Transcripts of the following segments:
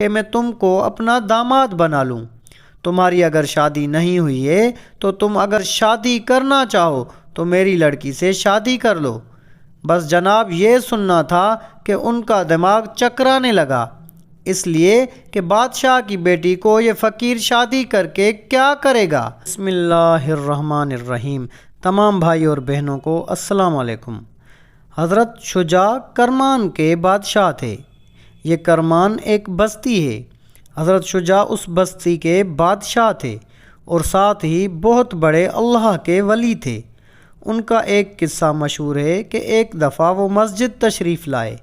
کہ میں تم کو اپنا داماد بنا لوں۔ تمہاری اگر شادی نہیں ہوئی ہے تو تم اگر شادی کرنا چاہو تو میری لڑکی سے شادی کر لو۔ بس جناب یہ سننا تھا کہ ان کا دماغ چکرانے لگا، اس لیے کہ بادشاہ کی بیٹی کو یہ فقیر شادی کر کے کیا کرے گا۔ بسم اللہ الرحمن الرحیم۔ تمام بھائی اور بہنوں کو السلام علیکم۔ حضرت شجاع کرمان کے بادشاہ تھے۔ یہ کرمان ایک بستی ہے۔ حضرت شجاع اس بستی کے بادشاہ تھے اور ساتھ ہی بہت بڑے اللہ کے ولی تھے۔ ان کا ایک قصہ مشہور ہے کہ ایک دفعہ وہ مسجد تشریف لائے۔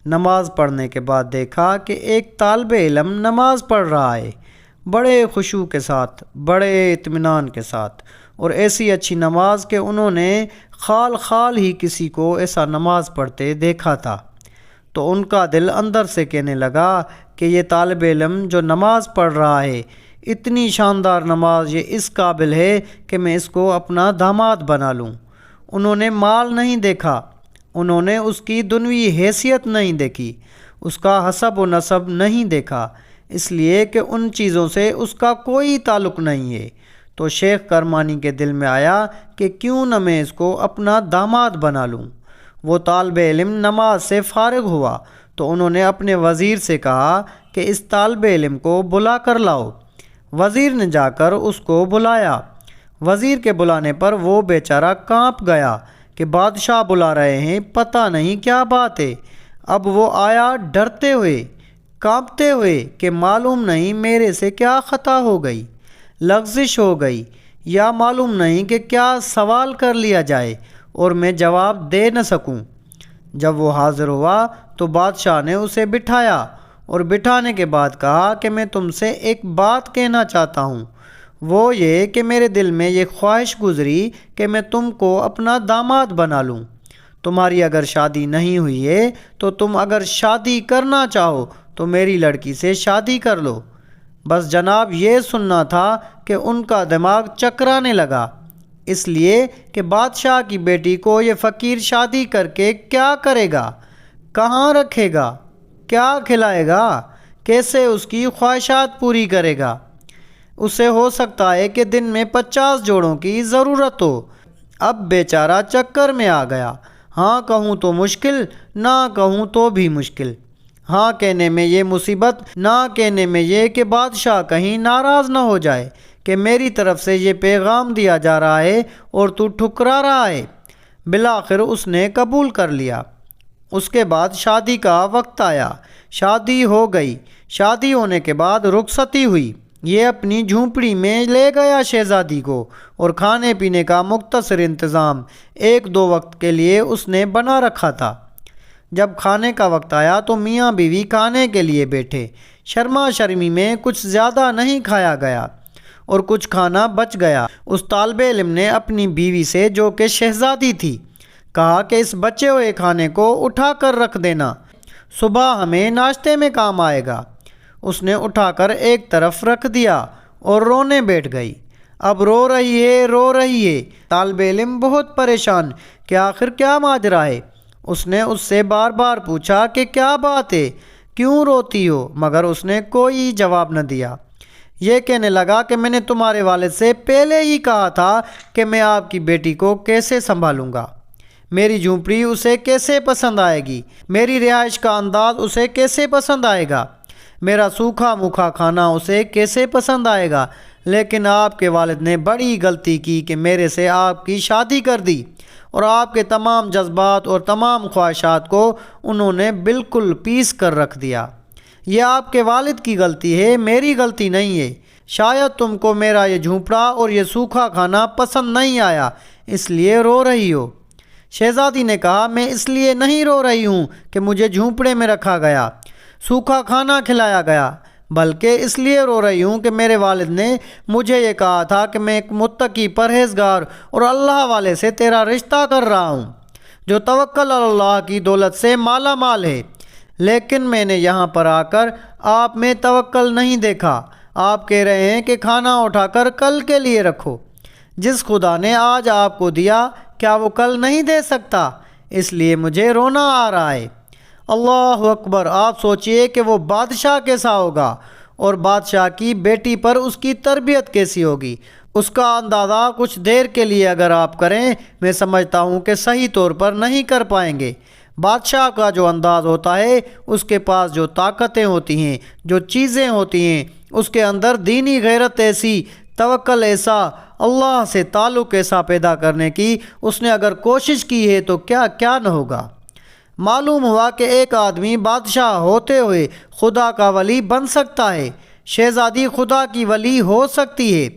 نماز پڑھنے کے بعد دیکھا کہ ایک طالب علم نماز پڑھ رہا ہے، بڑے خشوع کے ساتھ، بڑے اطمینان کے ساتھ، اور ایسی اچھی نماز کہ انہوں نے خال ہی کسی کو ایسا نماز پڑھتے دیکھا تھا۔ تو ان کا دل اندر سے کہنے لگا کہ یہ طالب علم جو نماز پڑھ رہا ہے، اتنی شاندار نماز، یہ اس قابل ہے کہ میں اس کو اپنا داماد بنا لوں۔ انہوں نے مال نہیں دیکھا، انہوں نے اس کی دنیوی حیثیت نہیں دیکھی، اس کا حسب و نسب نہیں دیکھا، اس لیے کہ ان چیزوں سے اس کا کوئی تعلق نہیں ہے۔ تو شیخ کرمانی کے دل میں آیا کہ کیوں نہ میں اس کو اپنا داماد بنا لوں۔ وہ طالب علم نماز سے فارغ ہوا تو انہوں نے اپنے وزیر سے کہا کہ اس طالب علم کو بلا کر لاؤ۔ وزیر نے جا کر اس کو بلایا۔ وزیر کے بلانے پر وہ بیچارہ کانپ گیا کہ بادشاہ بلا رہے ہیں، پتہ نہیں کیا بات ہے۔ اب وہ آیا ڈرتے ہوئے، کانپتے ہوئے کہ معلوم نہیں میرے سے کیا خطا ہو گئی، لغزش ہو گئی، یا معلوم نہیں کہ کیا سوال کر لیا جائے اور میں جواب دے نہ سکوں۔ جب وہ حاضر ہوا تو بادشاہ نے اسے بٹھایا اور بٹھانے کے بعد کہا کہ میں تم سے ایک بات کہنا چاہتا ہوں، وہ یہ کہ میرے دل میں یہ خواہش گزری کہ میں تم کو اپنا داماد بنا لوں۔ تمہاری اگر شادی نہیں ہوئی ہے تو تم اگر شادی کرنا چاہو تو میری لڑکی سے شادی کر لو۔ بس جناب یہ سننا تھا کہ ان کا دماغ چکرانے لگا، اس لیے کہ بادشاہ کی بیٹی کو یہ فقیر شادی کر کے کیا کرے گا، کہاں رکھے گا، کیا کھلائے گا، کیسے اس کی خواہشات پوری کرے گا۔ اسے ہو سکتا ہے کہ دن میں 50 جوڑوں کی ضرورت ہو۔ اب بیچارہ چکر میں آ گیا، ہاں کہوں تو مشکل، نہ کہوں تو بھی مشکل۔ ہاں کہنے میں یہ مصیبت، نہ کہنے میں یہ کہ بادشاہ کہیں ناراض نہ ہو جائے کہ میری طرف سے یہ پیغام دیا جا رہا ہے اور تو ٹھکرا رہا ہے۔ بالآخر اس نے قبول کر لیا۔ اس کے بعد شادی کا وقت آیا، شادی ہو گئی۔ شادی ہونے کے بعد رخصتی ہوئی۔ یہ اپنی جھونپڑی میں لے گیا شہزادی کو، اور کھانے پینے کا مختصر انتظام 1-2 وقت کے لیے اس نے بنا رکھا تھا۔ جب کھانے کا وقت آیا تو میاں بیوی کھانے کے لیے بیٹھے۔ شرما شرمی میں کچھ زیادہ نہیں کھایا گیا اور کچھ کھانا بچ گیا۔ اس طالب علم نے اپنی بیوی سے، جو کہ شہزادی تھی، کہا کہ اس بچے ہوئے کھانے کو اٹھا کر رکھ دینا، صبح ہمیں ناشتے میں کام آئے گا۔ اس نے اٹھا کر ایک طرف رکھ دیا اور رونے بیٹھ گئی۔ اب رو رہی ہے۔ طالب علم بہت پریشان کہ آخر کیا ماجرا ہے۔ اس نے اس سے بار بار پوچھا کہ کیا بات ہے، کیوں روتی ہو، مگر اس نے کوئی جواب نہ دیا۔ یہ کہنے لگا کہ میں نے تمہارے والد سے پہلے ہی کہا تھا کہ میں آپ کی بیٹی کو کیسے سنبھالوں گا، میری جھونپڑی اسے کیسے پسند آئے گی، میری رہائش کا انداز اسے کیسے پسند آئے گا، میرا سوکھا موکھا کھانا اسے کیسے پسند آئے گا، لیکن آپ کے والد نے بڑی غلطی کی کہ میرے سے آپ کی شادی کر دی، اور آپ کے تمام جذبات اور تمام خواہشات کو انہوں نے بالکل پیس کر رکھ دیا۔ یہ آپ کے والد کی غلطی ہے، میری غلطی نہیں ہے۔ شاید تم کو میرا یہ جھونپڑا اور یہ سوکھا کھانا پسند نہیں آیا، اس لیے رو رہی ہو۔ شہزادی نے کہا میں اس لیے نہیں رو رہی ہوں کہ مجھے جھونپڑے میں رکھا گیا، سوکھا کھانا کھلایا گیا، بلکہ اس لیے رو رہی ہوں کہ میرے والد نے مجھے یہ کہا تھا کہ میں ایک متقی، پرہیزگار اور اللہ والے سے تیرا رشتہ کر رہا ہوں جو توکل علی اللہ کی دولت سے مالا مال ہے، لیکن میں نے یہاں پر آ کر آپ میں توکل نہیں دیکھا۔ آپ کہہ رہے ہیں کہ کھانا اٹھا کر کل کے لیے رکھو۔ جس خدا نے آج آپ کو دیا کیا وہ کل نہیں دے سکتا؟ اس لیے مجھے رونا آ رہا ہے۔ اللہ اکبر! آپ سوچئے کہ وہ بادشاہ کیسا ہوگا اور بادشاہ کی بیٹی پر اس کی تربیت کیسی ہوگی۔ اس کا اندازہ کچھ دیر کے لیے اگر آپ کریں، میں سمجھتا ہوں کہ صحیح طور پر نہیں کر پائیں گے۔ بادشاہ کا جو انداز ہوتا ہے، اس کے پاس جو طاقتیں ہوتی ہیں، جو چیزیں ہوتی ہیں، اس کے اندر دینی غیرت ایسی، توکل ایسا، اللہ سے تعلق ایسا پیدا کرنے کی اس نے اگر کوشش کی ہے تو کیا کیا نہ ہوگا۔ معلوم ہوا کہ ایک آدمی بادشاہ ہوتے ہوئے خدا کا ولی بن سکتا ہے، شہزادی خدا کی ولی ہو سکتی ہے،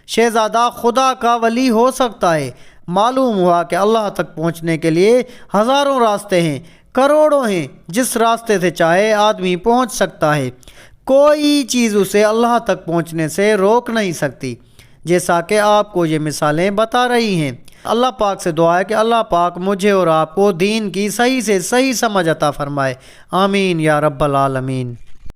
شہزادہ خدا کا ولی ہو سکتا ہے۔ معلوم ہوا کہ اللہ تک پہنچنے کے لیے ہزاروں راستے ہیں، کروڑوں ہیں، جس راستے سے چاہے آدمی پہنچ سکتا ہے، کوئی چیز اسے اللہ تک پہنچنے سے روک نہیں سکتی، جیسا کہ آپ کو یہ مثالیں بتا رہی ہیں۔ اللہ پاک سے دعا ہے کہ اللہ پاک مجھے اور آپ کو دین کی صحیح سے صحیح سمجھ عطا فرمائے، آمین یا رب العالمین۔